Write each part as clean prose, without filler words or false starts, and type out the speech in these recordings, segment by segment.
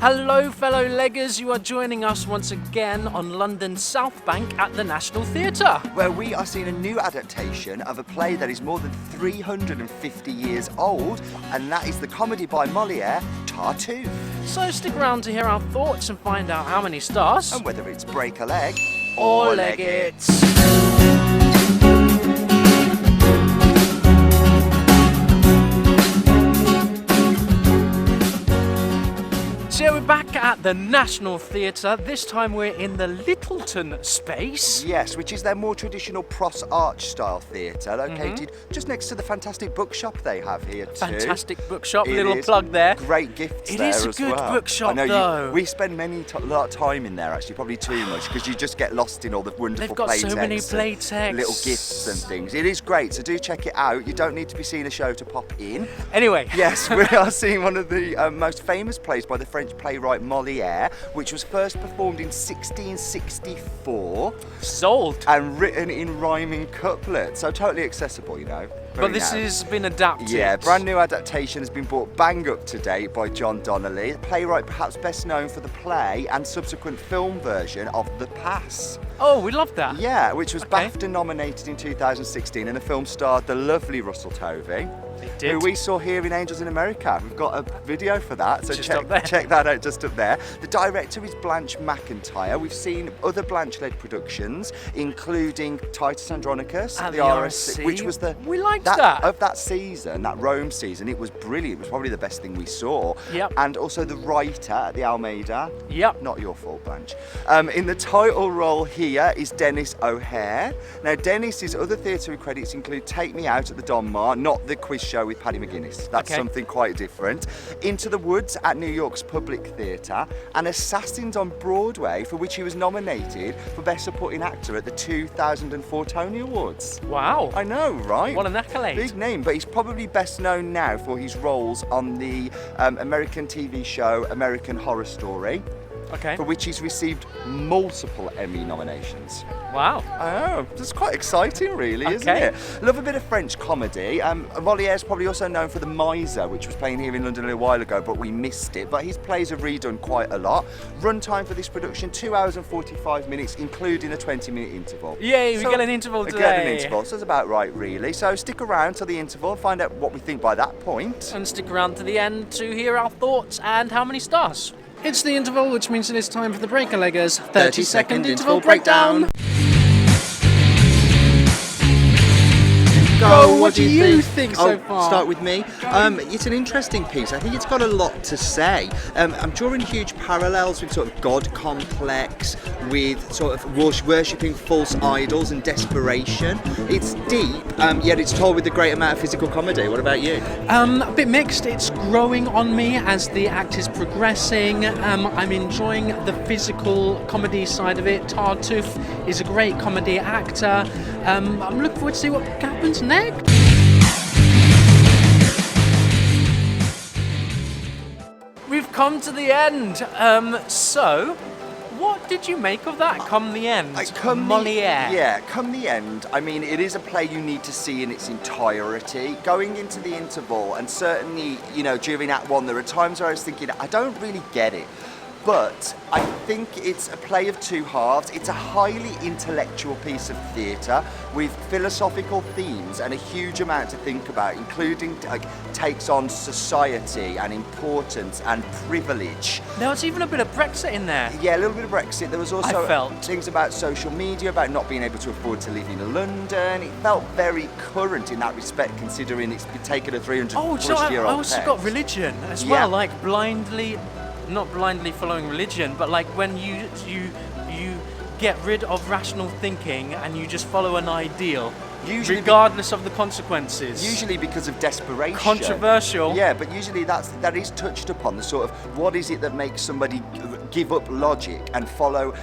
Hello fellow leggers, you are joining us once again on London's South Bank at the National Theatre, where we are seeing a new adaptation of a play that is more than 350 years old, and that is the comedy by Molière, Tartuffe. So stick around to hear our thoughts and find out how many stars, and whether it's break a leg or leg it. So we're back at the National Theatre. This time we're in the Lyttelton space. Yes, which is their more traditional Pros Arch style theatre, located just next to the fantastic bookshop they have here too. Fantastic bookshop, little plug there. Great gifts there as well. It is a good bookshop I know though. We spend a lot of time in there actually, probably too much, because you just get lost in all the wonderful play texts. They've got so many play texts. Little gifts and things. It is great, so do check it out. You don't need to be seeing a show to pop in. Anyway. Yes, we are seeing one of the most famous plays by the French playwright Molière, which was first performed in 1664. Sold. And written in rhyming couplets, so totally accessible, you know. But this has been adapted. Yeah, brand new adaptation has been brought bang up to date by John Donnelly, the playwright perhaps best known for the play and subsequent film version of The Pass. Oh, we love that. Yeah, which was BAFTA nominated in 2016, and the film starred the lovely Russell Tovey, who we saw here in Angels in America. We've got a video for that, so check that out just up there. The director is Blanche McIntyre. We've seen other Blanche-led productions, including Titus Andronicus at the RSC, which was we liked that. Of that season, that Rome season. It was brilliant. It was probably the best thing we saw. Yep. And also The Writer at the Almeida. Yep. Not your fault, Blanche. In the title role here is Denis O'Hare. Now, Denis's other theatre credits include Take Me Out at the Donmar, not the quiz show with Paddy McGuinness. That's something quite different. Into the Woods at New York's Public Theatre, and Assassins on Broadway, for which he was nominated for Best Supporting Actor at the 2004 Tony Awards. Wow. I know, right? What an accolade. Big name, but he's probably best known now for his roles on the American TV show American Horror Story. For which he's received multiple Emmy nominations. Wow. Oh, that's quite exciting really, isn't it? Love a bit of French comedy. Moliere's probably also known for The Miser, which was playing here in London a little while ago, but we missed it. But his plays are redone quite a lot. Runtime for this production, 2 hours and 45 minutes, including a 20-minute interval. Yay, we get an interval today. We get an interval, so that's about right really. So stick around till the interval and find out what we think by that point. And stick around to the end to hear our thoughts and how many stars. It's the interval, which means it is time for the Break-a-Leggers 30-second interval breakdown. Go, what do you think so far? I'll start with me. It's an interesting piece. I think it's got a lot to say. I'm drawing huge parallels with sort of God complex, with sort of worshipping false idols and desperation. It's deep, yet it's told with a great amount of physical comedy. What about you? A bit mixed. It's growing on me as the act is progressing. I'm enjoying the physical comedy side of it. Tartuffe is a great comedy actor. I'm looking forward to see what happens next. We've come to the end. So, what did you make of that? Come the end, Molière. Come the end. I mean, it is a play you need to see in its entirety. Going into the interval, and certainly, you know, during Act 1, there are times where I was thinking, I don't really get it. But I think it's a play of two halves. It's a highly intellectual piece of theatre with philosophical themes and a huge amount to think about, including takes on society and importance and privilege. There was even a bit of Brexit in there. Yeah, a little bit of Brexit. There was also things about social media, about not being able to afford to live in London. It felt very current in that respect, considering it's been taken a 300-plus-year-old I also got religion as well, like not blindly following religion, but like when you get rid of rational thinking and you just follow an ideal, regardless of the consequences. Usually because of desperation. Controversial. Yeah, but usually that is touched upon, the sort of what is it that makes somebody give up logic and follow,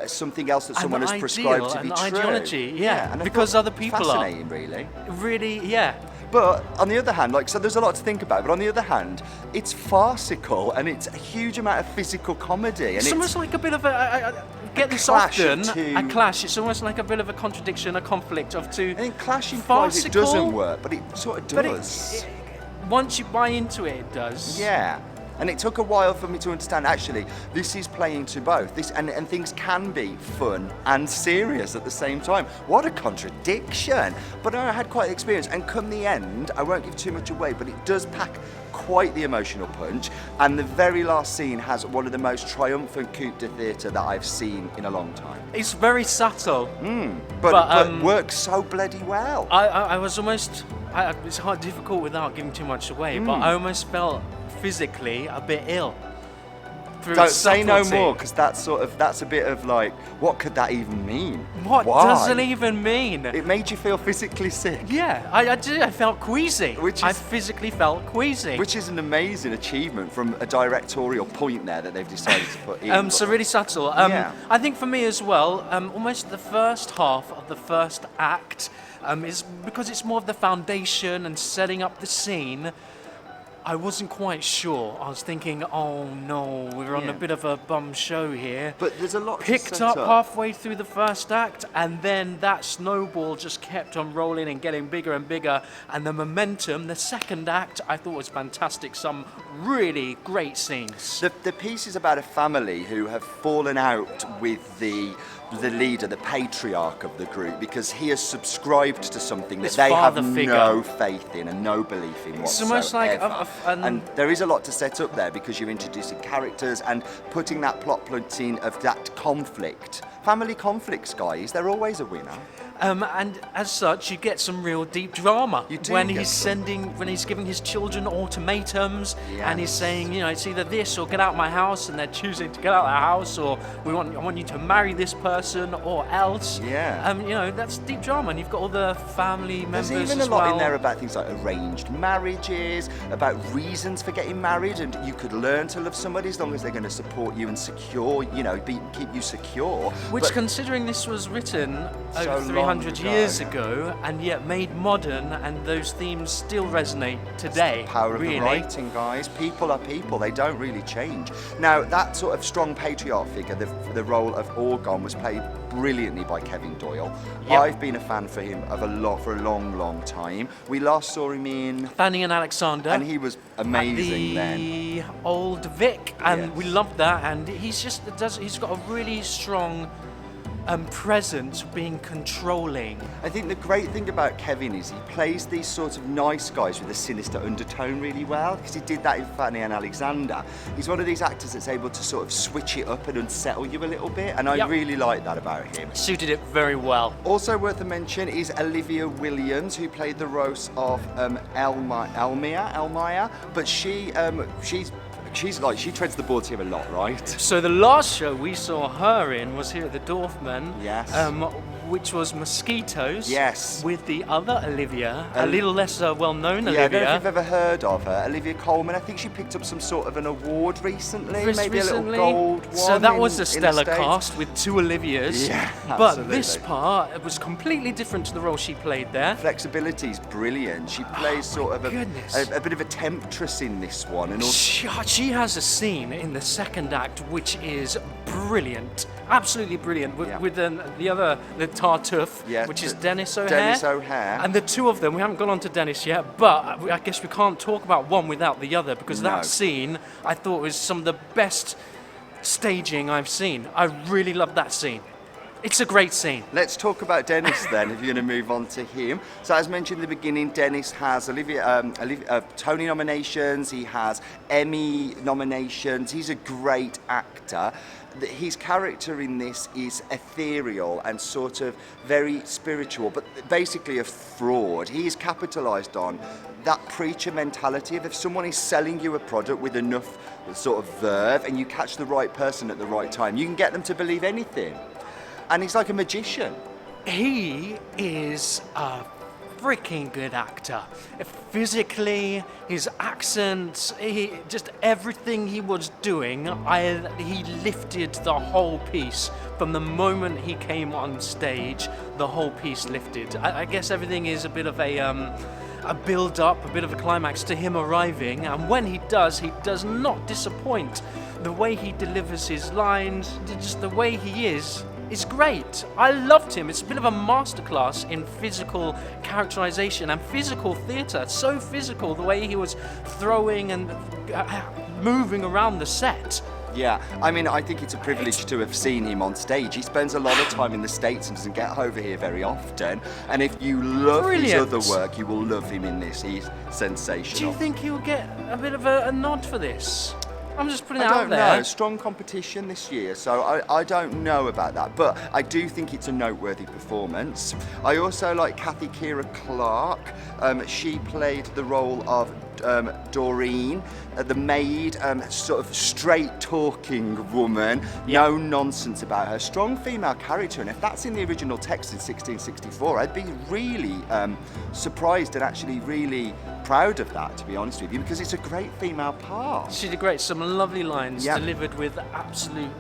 something else that someone has prescribed to be true. Ideology, yeah, and because other people fascinating, really. Really, yeah. But on the other hand, so there's a lot to think about, but on the other hand, it's farcical and it's a huge amount of physical comedy. And it's almost like a bit of a clash. It's almost like a bit of a contradiction, a conflict of two. I think clash implies it doesn't work, but it sort of does. Once you buy into it, it does. Yeah. And it took a while for me to understand, actually, this is playing to both. And things can be fun and serious at the same time. What a contradiction. But I had quite the experience. And come the end, I won't give too much away, but it does pack quite the emotional punch. And the very last scene has one of the most triumphant coups de theatre that I've seen in a long time. It's very subtle. But works so bloody well. I was almost... it's difficult without giving too much away, but I almost felt physically a bit ill. Don't say no more, because that's a bit of like, what could that even mean? Why? Does it even mean? It made you feel physically sick. Yeah, I did. I felt queasy. I physically felt queasy. Which is an amazing achievement from a directorial point there that they've decided to put in. So really subtle. I think for me as well, almost the first half of the first act is because it's more of the foundation and setting up the scene. I wasn't quite sure. I was thinking, oh no, we're on a bit of a bum show here. But there's a lot picked up halfway through the first act, and then that snowball just kept on rolling and getting bigger and bigger. And the momentum, the second act, I thought was fantastic. Some really great scenes. The piece is about a family who have fallen out with the leader, the patriarch of the group, because he has subscribed to something that they have no faith in and no belief in whatsoever. It's almost like and there is a lot to set up there, because you're introducing characters and putting that plot in of that conflict. Family conflicts, guys, they're always a winner. And as such, you get some real deep drama when he's giving his children ultimatums, and he's saying, you know, it's either this or get out of my house, and they're choosing to get out of the house, or I want you to marry this person or else. Yeah. You know, that's deep drama, and you've got all the family members. There's even a lot in there about things like arranged marriages, about reasons for getting married, and you could learn to love somebody as long as they're going to support you and secure, you know, keep you secure. Which, considering this was written over 300 years ago, and yet made modern, and those themes still resonate today. It's the power of the writing, guys. People are people. They don't really change. Now, that sort of strong patriarch figure, the role of Orgon, was played brilliantly by Kevin Doyle. Yep. I've been a fan for him for a long, long time. We last saw him in Fanny and Alexander, and he was amazing then. The Old Vic, and we loved that. And he's got a really strong presence, being controlling. I think the great thing about Kevin is he plays these sort of nice guys with a sinister undertone really well, because he did that in Fanny and Alexander. He's one of these actors that's able to sort of switch it up and unsettle you a little bit, and I really like that about him. Suited it very well. Also worth a mention is Olivia Williams, who played the role of Elmire, but she treads the boards here a lot, right? So the last show we saw her in was here at the Dorfman. Yes. Which was Mosquitoes. Yes. With the other Olivia, a little less well-known Olivia. I don't know if you've ever heard of her, Olivia Colman. I think she picked up some sort of an award recently, maybe a little gold one. So that was a stellar cast with two Olivias. Yeah, but this part was completely different to the role she played there. Flexibility's brilliant. She plays sort of a bit of a temptress in this one. And also she has a scene in the second act which is brilliant, absolutely brilliant, with the Tartuffe, which is Denis O'Hare. And the two of them, we haven't gone on to Denis yet, but I guess we can't talk about one without the other, because that scene I thought was some of the best staging I've seen. I really loved that scene. It's a great scene. Let's talk about Denis then, if you're going to move on to him. So as mentioned in the beginning, Denis has Tony nominations, he has Emmy nominations, he's a great actor. His character in this is ethereal and sort of very spiritual, but basically a fraud. He is capitalised on that preacher mentality of if someone is selling you a product with enough sort of verve and you catch the right person at the right time, you can get them to believe anything. And he's like a magician. He is a freaking good actor. Physically, his accent, just everything he was doing, he lifted the whole piece. From the moment he came on stage, the whole piece lifted. I guess everything is a bit of a build-up, a bit of a climax to him arriving, and when he does not disappoint. The way he delivers his lines, just the way he is great. I loved him. It's a bit of a masterclass in physical characterization and physical theatre. So physical, the way he was throwing and moving around the set. Yeah, I mean, I think it's a privilege to have seen him on stage. He spends a lot of time in the States and doesn't get over here very often. And if you love his other work, you will love him in this. He's sensational. Do you think he'll get a bit of a nod for this? I'm just putting it I out there. don't know. Strong competition this year, so I don't know about that. But I do think it's a noteworthy performance. I also like Kathy Kira Clark. She played the role of Doreen, the maid, sort of straight-talking woman, no nonsense about her. Strong female character, and if that's in the original text in 1664, I'd be really surprised and actually really proud of that, to be honest with you, because it's a great female part. She did great. Some lovely lines delivered with absolute.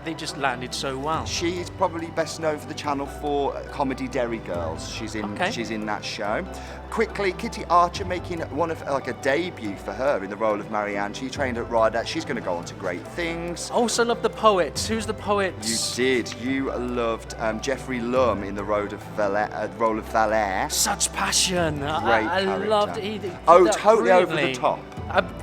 They just landed so well. She's probably best known for the Channel 4 comedy Derry Girls. She's in that show. Quickly, Kitty Archer making a debut for her in the role of Marianne. She trained at RADA. She's going to go on to great things. Also love the poets. Who's the poets? You did. You loved Geoffrey Lum in the role of Valère. Such passion. Great I character. loved it. Totally over the top.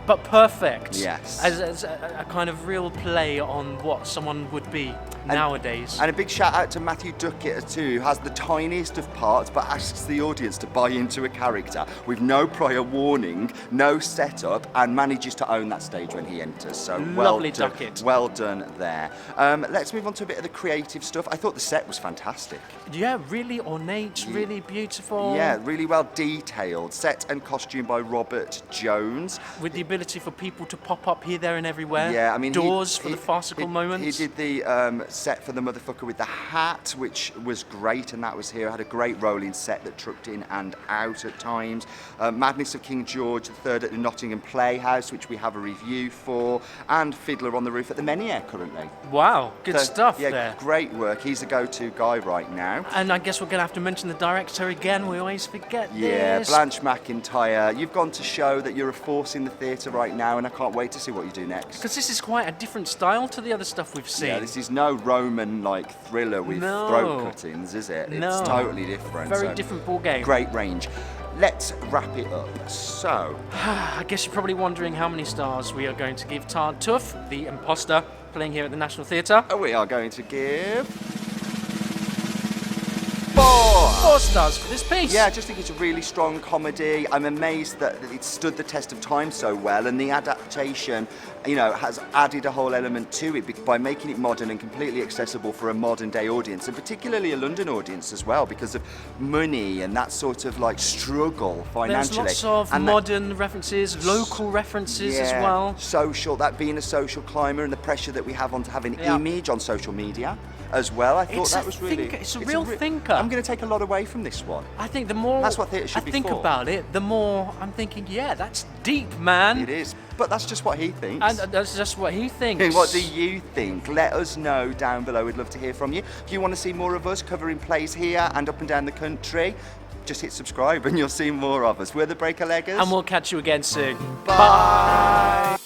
But perfect. Yes. As a kind of real play on what someone would be nowadays. And a big shout out to Matthew Duckett too, who has the tiniest of parts but asks the audience to buy into a character with no prior warning, no setup, and manages to own that stage when he enters. So Lovely Duckett. Well done there. Let's move on to a bit of the creative stuff. I thought the set was fantastic. Yeah, really ornate, really beautiful. Yeah, really well detailed. Set and costume by Robert Jones. With the ability for people to pop up here, there, and everywhere. Yeah, I mean, doors for the farcical moments. He did the set for the motherfucker with the hat, which was great, and that was here. Had a great rolling set that trucked in and out at times. Madness of King George III at the Nottingham Playhouse, which we have a review for, and Fiddler on the Roof at the Molière currently. Wow, good stuff there. Great work. He's a go-to guy right now. And I guess we're going to have to mention the director again. We always forget this. Yeah, Blanche McIntyre. You've gone to show that you're a force in the theatre right now, and I can't wait to see what you do next. Because this is quite a different style to the other stuff we've seen. Yeah, this is no Roman-like thriller with throat cuttings, is it? It's totally different. Very different ball game. Great range. Let's wrap it up. So, I guess you're probably wondering how many stars we are going to give Tartuffe The Imposter, playing here at the National Theatre. We are going to give 4 stars for this piece. Yeah, I just think it's a really strong comedy. I'm amazed that it stood the test of time so well, and the adaptation, has added a whole element to it by making it modern and completely accessible for a modern day audience, and particularly a London audience as well, because of money and that sort of struggle financially. There's lots of modern references, local references as well. Social, that being a social climber and the pressure that we have on to have an image on social media as well. I thought that was really... It's a real thinker. I'm going to take a lot away from this one. I think the more that's what theatre should be I think for. about it, the more I'm thinking, that's deep, man. It is. But that's just what he thinks. And that's just what he thinks. What do you think? Let us know down below. We'd love to hear from you. If you want to see more of us covering plays here and up and down the country, just hit subscribe and you'll see more of us. We're the Breaker Leggers. And we'll catch you again soon. Bye.